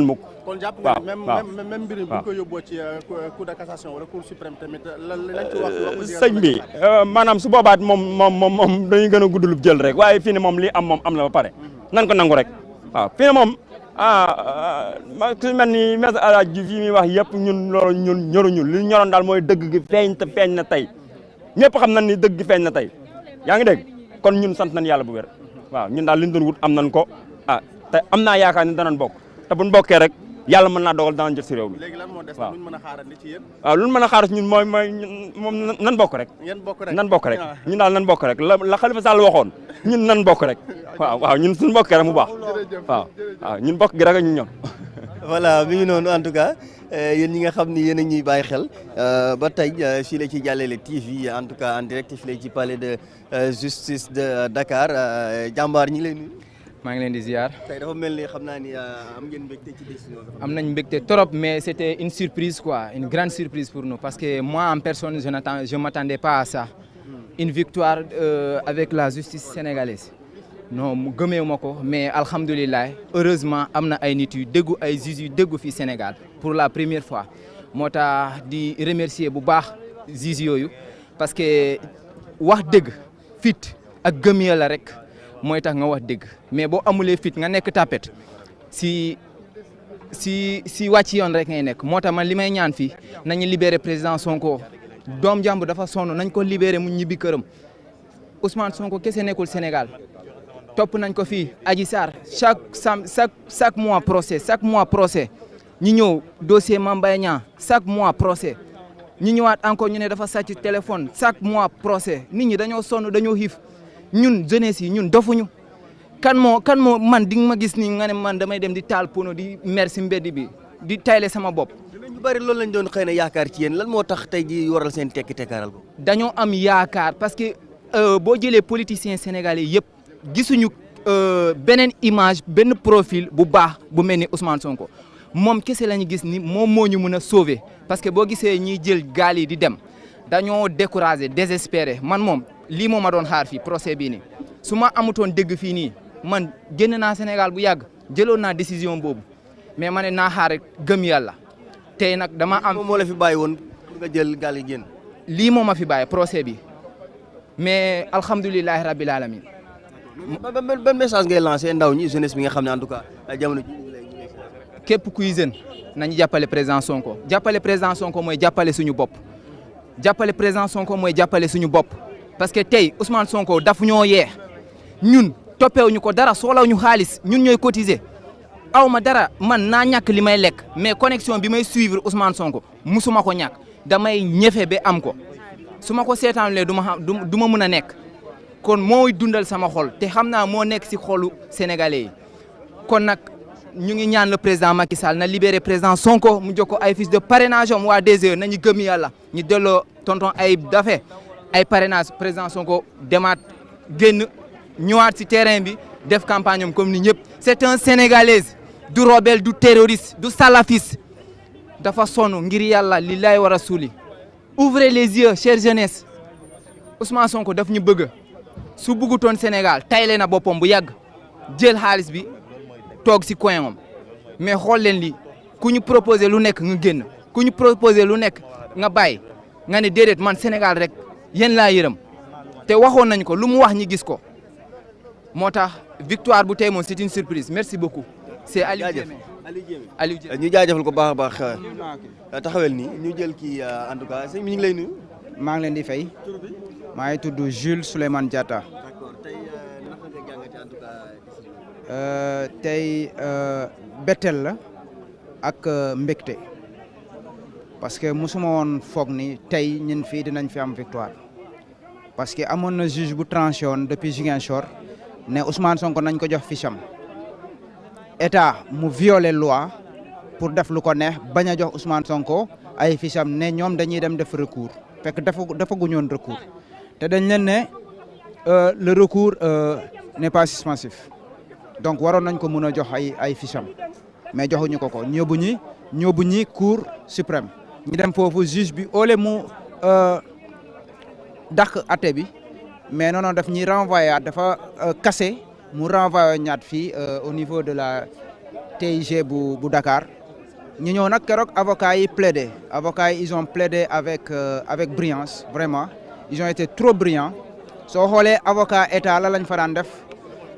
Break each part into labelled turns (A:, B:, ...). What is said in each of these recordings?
A: mukk
B: kon jàpp nga même mbir mi bu ñu ko yóbboo ci cour de cassation wala cour suprême tamit lañ ci wax
A: sëñ bi maanaam su boobaat moom dañuy gën a gudd lu jël rek waaye fii ne moom li am moom am na ba pare nan ko nangu rek waaw fii ne moom su mel ni maître El Hadji Diouf yi muy wax yëpp ñun loolu ñun ñoruñu li ñu ñoroon daal mooy dëgg gi feeñ na tey ñëpp xam nañ ni dëgg gi feeñ na tey yaa ngi dégg kon ñun sant nañ yàlla bu wér waaw ñun daal li ñu doon wut am nañ ko te am naa yaakaar ni danañ bokk te buñ bokkee rek yàlla mën naa dogal danañ jot si réew mi.
B: léegi lan moo des luñ mën a xaarandi ci yéen.
A: waaw luñ mën a xaar ñun mooy moom nan bokk rek. nan bokk rek ñun daal nan bokk rek la Khalifa Sall waxoon ñun nan bokk rek waaw ñun suñu bokkee rek mu baax waaw ñun bokk gi rek ñu ñor.
C: voilà mi ngi noonu en tout cas yéen ñi nga xam ni yéen a ñuy bàyyi xel ba tey fii la ci Jàllale TV en tout cas en direct fii la ci palais de justice de Dakar jàmbaar ñi ngi lay nuyu.
D: maa ngi leen di ziar.
C: tey dafa mel ni xam naa ni am ngeen mbégte ci décision bi.
D: am nañ mbégte trop mais c'était une surprise quoi une grande surprise pour nous parce que moi en personne je m'attendais pas à ça. Une victoire avec la justice sénégalaise. non mu gëmee ma ko mais alhamdulilah heureusement am na ay nit yu déggu ay juges yu déggu fii Sénégal pour la première fois moo tax di remercier bu baax juges yooyu parce que wax dëgg fit ak gëm Yàlla rek mooy tax nga wax dëgg mais boo amulee fit nga nekk tapet si wàcc yoon rek ngay nekk moo tax man li may ñaan fii nañu libérer président Sonko doom jàmbur dafa sonn nañ ko libérer mu ñibbi këram Ousmane Sonko kese nekkul Sénégal. topp nañ ko fii Adji Sarr chaque mois procès ñu ñëw dossier Mame Mbaye Niang chaque mois procès ñu ñëwaat encore ñu ne dafa sàcc téléphone chaque mois procès nit ñi dañoo sonn dañoo xiif ñun jeunesse yi ñun dofuñu kan moo man di nga ma gis ni nga ne man damay dem di taal pono di mer si mbedd bi di tayle sama bopp.
C: ñu bari loolu lañ doon xëy na yaakaar ci yéen lan moo tax tey ji waral seen tekki tekkaaral ko.
D: dañoo am yaakaar parce que boo jëlee politiciens sénégalais yëpp. gisuñu beneen image benn profil bu baax bu mel ni Ousmane Sonko moom kese la ñu gis ni moom moo ñu mën a sauver parce que boo gisee ñiy jël gaal yi di dem dañoo découragé désespéré man moom lii moo ma doon xaar fii procès bii nii su ma amutoon dégg fii nii man génn naa Sénégal bu yàgg jëloon naa décision boobu mais ma ne naa xaar rek gëm yàlla tey nag dama am.
C: moom moo la fi bàyyi woon pour nga jël gaal yi génn.
D: lii moo ma fi bàyyi procès bi mais alhamdulilahi rabbil alamin
C: ban message ngay lancé ndaw ñi jeunesse bi nga xam ne en tout cas jamono ji
D: képp kuy jeune nañu jàppale président Sonko jàppale président Sonko mooy jàppale suñu bopp jàppale président Sonko mooy jàppale suñu bopp parce que tey Ousmane Sonko daf ñoo yee ñun toppeewuñu ko dara soxlawuñu xaalis ñun ñooy cotiser aw ma dara man naa ñàkk li may lekk mais connexion bi may suivre Ousmane Sonko musuma ko ñàkk damay ñefe ba am ko su ma ko seetaanlee du ma mën a nekk. kon mooy dundal sama xol te xam naa moo nekk si xolu sénégalais yi kon nag ñu ngi ñaan le président Macky Sall na libéré président Sonko mu jox ko ay fiches de parrainage am waa DGE nañu gëm yàlla ñu delloo tonton Ayib Daffé ay parrainage président Sonko demaat génn ñëwaat si terrain bi def campagne am comme ni ñëpp. c'est un sénégalais du rebelle du terroriste du salafiste dafa sonn ngir yàlla lillahi wa rasuli ouvrez les yeux chère jeunesse Ousmane Sonko daf ñu bëgg. su bëggutoon Sénégal tayle na boppam bu yàgg jël xaalis bi toog si coin am mais xool leen li ku ñu proposé lu nekk nga génn ku ñu proposé lu nekk nga bàyyi nga ne déedéet man Sénégal rek yéen laa yërëm te waxoon nañ ko lu mu wax ñi gis ko moo tax victoire bu tey moom c'est une surprise merci beaucoup. c'est Aliou Diémé
C: ñu jaajëfal ko baax a baax taxawel nii ñu jël kii en tout cas sëñ bi ñu ngi lay nuyu.
E: maa ngi leen di fay. maa ngi tudd Jules Souleymane Diatta.
C: d'accord tey naka nga jàngatee en tout cas.
E: tey betteel la ak mbégte parce que mosuma woon foog ni tey ñun fii dinañ fi am victoire parce que amoon na juge bu tranché woon depuis Ziguinchor ne Ousmane Sonko nañ ko jox fiche am état mu violé loi pour def lu ko neex bañ a jox Ousmane Sonko ay fiche am ne ñoom dañuy dem def recours fekk dafa guñoon recours. te dañ leen ne le recours n'est pas suspensif donc waroon nañ ko mën a jox ay ficham mais joxuñu ko ñóbbu ñi cour suprême ñu dem foofu juge bi au lieu mu dàq atte bi mais non daf ñuy renvoyer dafa cassé mu renvoyer ñaat fii au niveau de la TIG bu Dakar ñu ñëw nag keroog avocats yi plaidé avocats yi ils ont plaidé avec brillance vraiment ils ont été trop brillants soo xoolee avocat état la lañ fa daan def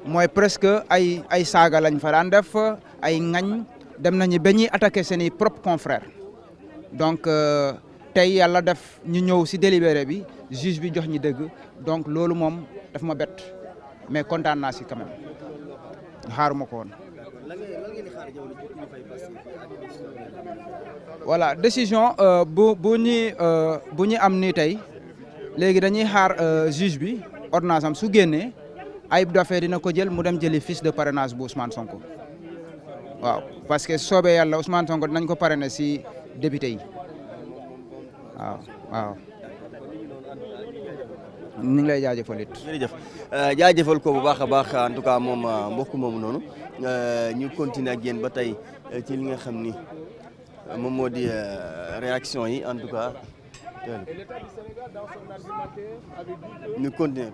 E: mooy presque ay saaga lañ fa daan def ay ŋañ dem nañu ba ñuy attaqué seen i propres confrères donc tey yàlla def ñu ñëw si délibéré bi juge bi jox ñi dëgg donc loolu moom daf ma bett mais kontaan naa si quand même xaaruma ko woon. voilà décision bu ñu am nii tey léegi dañuy xaar juge bi ordonnance am su génnee Ayib Daffé dina ko jël mu dem jëli fiche de parrainage bu Ousmane Sonko waaw parce que soobee yàlla Ousmane Sonko dinañ ko parrainer si député yi waaw. ñu ngi lay jaajëfal it.
C: jërëjëf jaajëfal ko bu baax a baax en tout cas moom mbokk moomu noonu ñu continuer ak yéen ba tey ci li nga xam ni moom moo di réaction yi en tout cas. ñu continuer.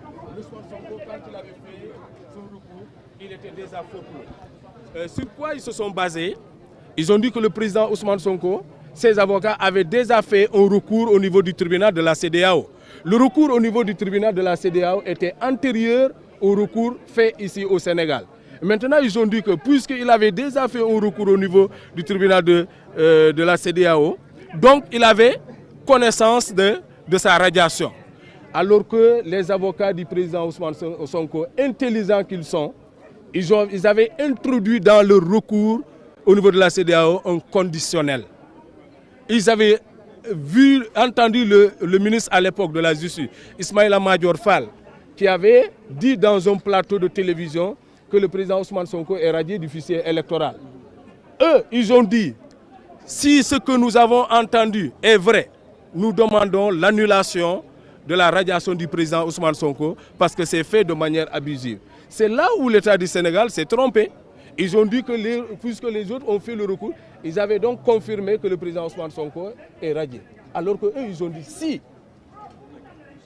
F: Il était déjà forclos. Sur quoi ils se sont basés? Ils ont dit que le président Ousmane Sonko, ses avocats avaient déjà fait un recours au niveau du tribunal de la CEDEAO. Le recours au niveau du tribunal de la CEDEAO était antérieur au recours fait ici au Sénégal. Maintenant, ils ont dit que puisqu'il avait déjà fait un recours au niveau du tribunal de la CEDEAO, donc il avait connaissance de sa radiation. Alors que les avocats du président Ousmane Sonko, intelligents qu'ils sont, ils avaient introduit dans leur recours au niveau de la CEDEAO un conditionnel. Ils avaient entendu le ministre à l'époque de la Justice, Ismaïla Madior Fall, qui avait dit dans un plateau de télévision que le président Ousmane Sonko est radié du fichier électoral. Eux, ils ont dit, si ce que nous avons entendu est vrai, nous demandons l'annulation de la radiation du président Ousmane Sonko parce que c'est fait de manière abusive. C'est là où l'État du Sénégal s'est trompé. Ils ont dit que puisque les autres ont fait le recours, ils avaient donc confirmé que le président Ousmane Sonko est radié. Alors qu'eux, ils ont dit si.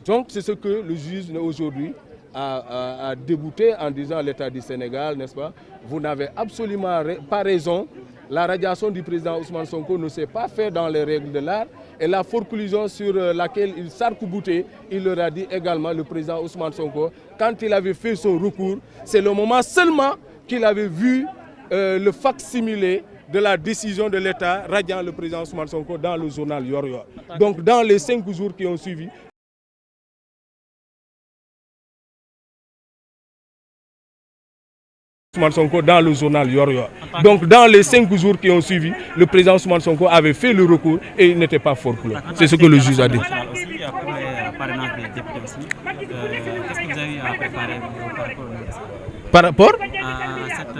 F: Donc c'est ce que le juge aujourd'hui a débouté en disant à l'État du Sénégal, n'est-ce pas? Vous n'avez absolument pas raison. La radiation du président Ousmane Sonko ne s'est pas faite dans les règles de l'art. Et la forclusion sur laquelle il s'arc-boutait, il leur a dit également, le président Ousmane Sonko, quand il avait fait son recours, c'est le moment seulement qu'il avait vu le fac-similé de la décision de l'État radiant le président Ousmane Sonko dans le journal Yor Yor. Donc dans les 5 jours qui ont suivi, Ousmane Sonko dans le journal Yor Yor. Donc dans les 5 jours qui ont suivi, le président Ousmane Sonko avait fait le recours et il n'était pas forclos. C'est ce que le juge a dit.
G: Qu'est-ce que vous avez à préparer
F: par rapport
G: à cette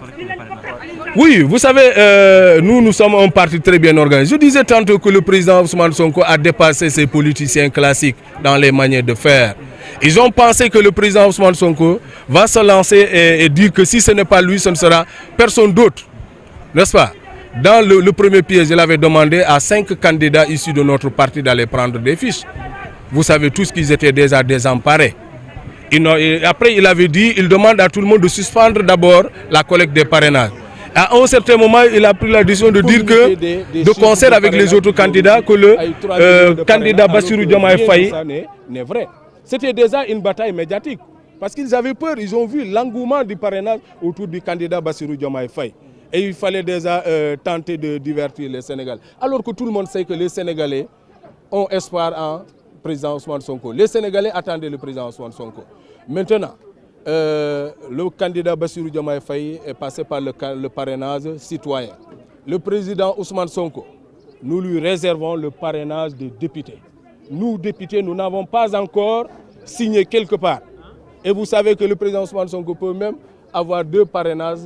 G: collecte de parrainage?
F: Oui, vous savez, nous sommes un parti très bien organisé. Je disais tantôt que le président Ousmane Sonko a dépassé ses politiciens classiques dans les manières de faire. Ils ont pensé que le président Ousmane Sonko va se lancer et dire que si ce n'est pas lui, ce ne sera personne d'autre. N'est-ce pas? Dans le premier piège, il avait demandé à 5 candidats issus de notre parti d'aller prendre des fiches. Vous savez tous qu'ils étaient déjà désemparés. Et après, il avait dit, il demande à tout le monde de suspendre d'abord la collecte des parrainages. À un certain moment, il a pris la décision de dire que, de concert avec les autres candidats, que le candidat Bassirou Diomaye Faye n'est vrai. C'était déjà une bataille médiatique. Parce qu'ils avaient peur, ils ont vu l'engouement du parrainage autour du candidat Bassirou Diomaye Faye. Et il fallait déjà tenter de divertir les Sénégalais. Alors que tout le monde sait que les Sénégalais ont espoir en président Ousmane Sonko. Les Sénégalais attendaient le président Ousmane Sonko. Maintenant, le candidat Bassirou Diomaye Faye est passé par le parrainage citoyen. Le président Ousmane Sonko, nous lui réservons le parrainage des députés. Nous, députés, nous n'avons pas encore signé quelque part. Et vous savez que le président Ousmane Sonko peut même avoir 2 parrainages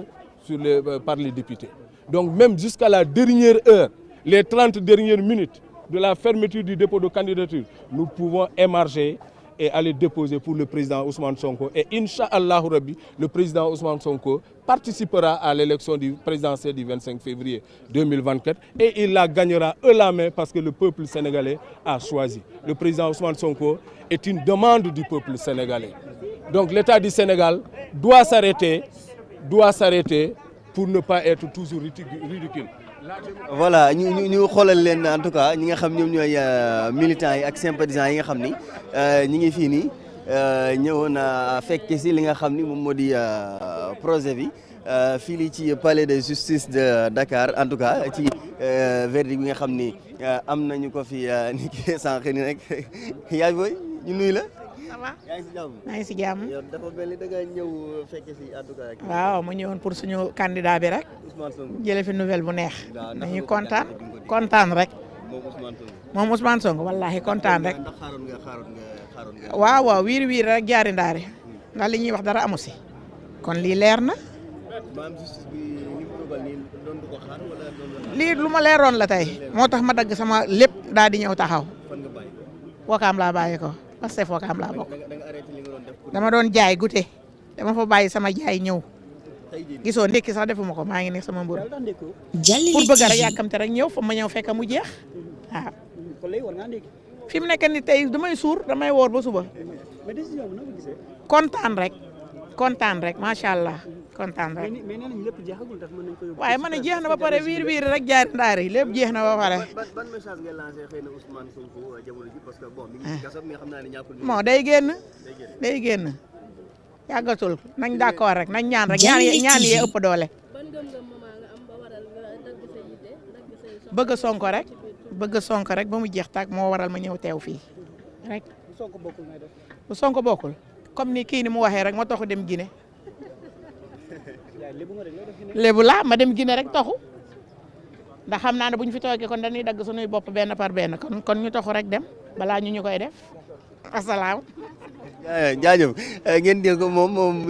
F: par les députés. Donc même jusqu'à la dernière heure, les 30 dernières minutes de la fermeture du dépôt de candidature, nous pouvons émarger et aller déposer pour le président Ousmane Sonko. Et Inch'Allah Rabbi, le président Ousmane Sonko participera à l'élection présidentielle du 25 février 2024 et il la gagnera eux la main parce que le peuple sénégalais a choisi. Le président Ousmane Sonko est une demande du peuple sénégalais. Donc l'État du Sénégal doit s'arrêter pour ne pas être toujours ridicule.
C: voilà ñu xoolal leen en tout cas ñi nga xam ñoom ñooy militants yi ak sympathisants yi nga xam ni ñi ngi fii nii ñëwoon a fekk si li nga xam ni moom moo di projet bi fii lii ci palais de justice de Dakar en tout cas ci verdict bi nga xam ni am nañu ko fi ni ki sànq ni rek yaay booy ñu nuyu la.
H: ça va
C: yaa ngi si jàmm.
H: maa ngi si jàmm.
C: yow dafa mel ni da nga ñëw fekk si en tout cas.
H: waaw mu ñëwoon pour suñu candidat bi rek.
C: Ousmane Sonko
H: jële fi nouvelle bu neex.
C: waaw
H: nañu kontaan rek.
C: moom Ousmane Sonko.
H: moom Ousmane Sonko wallahi kontaan rek.
C: ndax xaaroon nga.
H: waaw wiiri rek jaari ndaare. ndax li ñuy wax dara amu si. kon lii leer na.
C: maanaam justice bi ni mu dogal nii doon du ko xaar wala doon.
H: lii lu ma leeroon la tey moo tax ma dagg sama lépp daal di ñëw taxaw.
C: fan nga bàyyi.
H: Wakaam laa bàyyi ko parce que Wakaam laa bokk.
C: da nga arrêté li nga doon def.
H: dama doon jaay gute dama fa bàyyi sama jaay ñëw.
C: tey jii
H: gisoo ndekki sax defuma ko maa ngi nekk sama mburu pour bëgg rek yàkkamte rek ñëw fa ma ñëw fekk mu jeex waaw. fi mu nekk ni tey damay suur damay woor ba suba. kontaan rek macha allah kontaan rek. waaye ma ne jeex na ba pare wiir rek jaari ndaari lépp jeex na ba pare.
C: ban message ngay lancé xëy na Ousmane Sonko jamono ji parce que bon mi ngi ci kaso mais xam naa ne ñàkkul.
H: bon day génn yàggatul nañ d'accord rek nañ ñaan rek ñaan yee ëpp doole. bëgg Sonko rek ba mu jeex tàkk moo waral ma ñëw teew fii rek. bu Sonko bokkul comme ni kii ni mu waxee rek ma toxu dem Guinée. lébu laa ma dem Guinée rek toxu ndax xam naa ne bu ñu fi toogee kon dañuy dagg suñuy bopp benn par benn kon ñu toxu rek dem balaa ñu koy def asalaam.
C: jaajëf ngeen dégg ko moom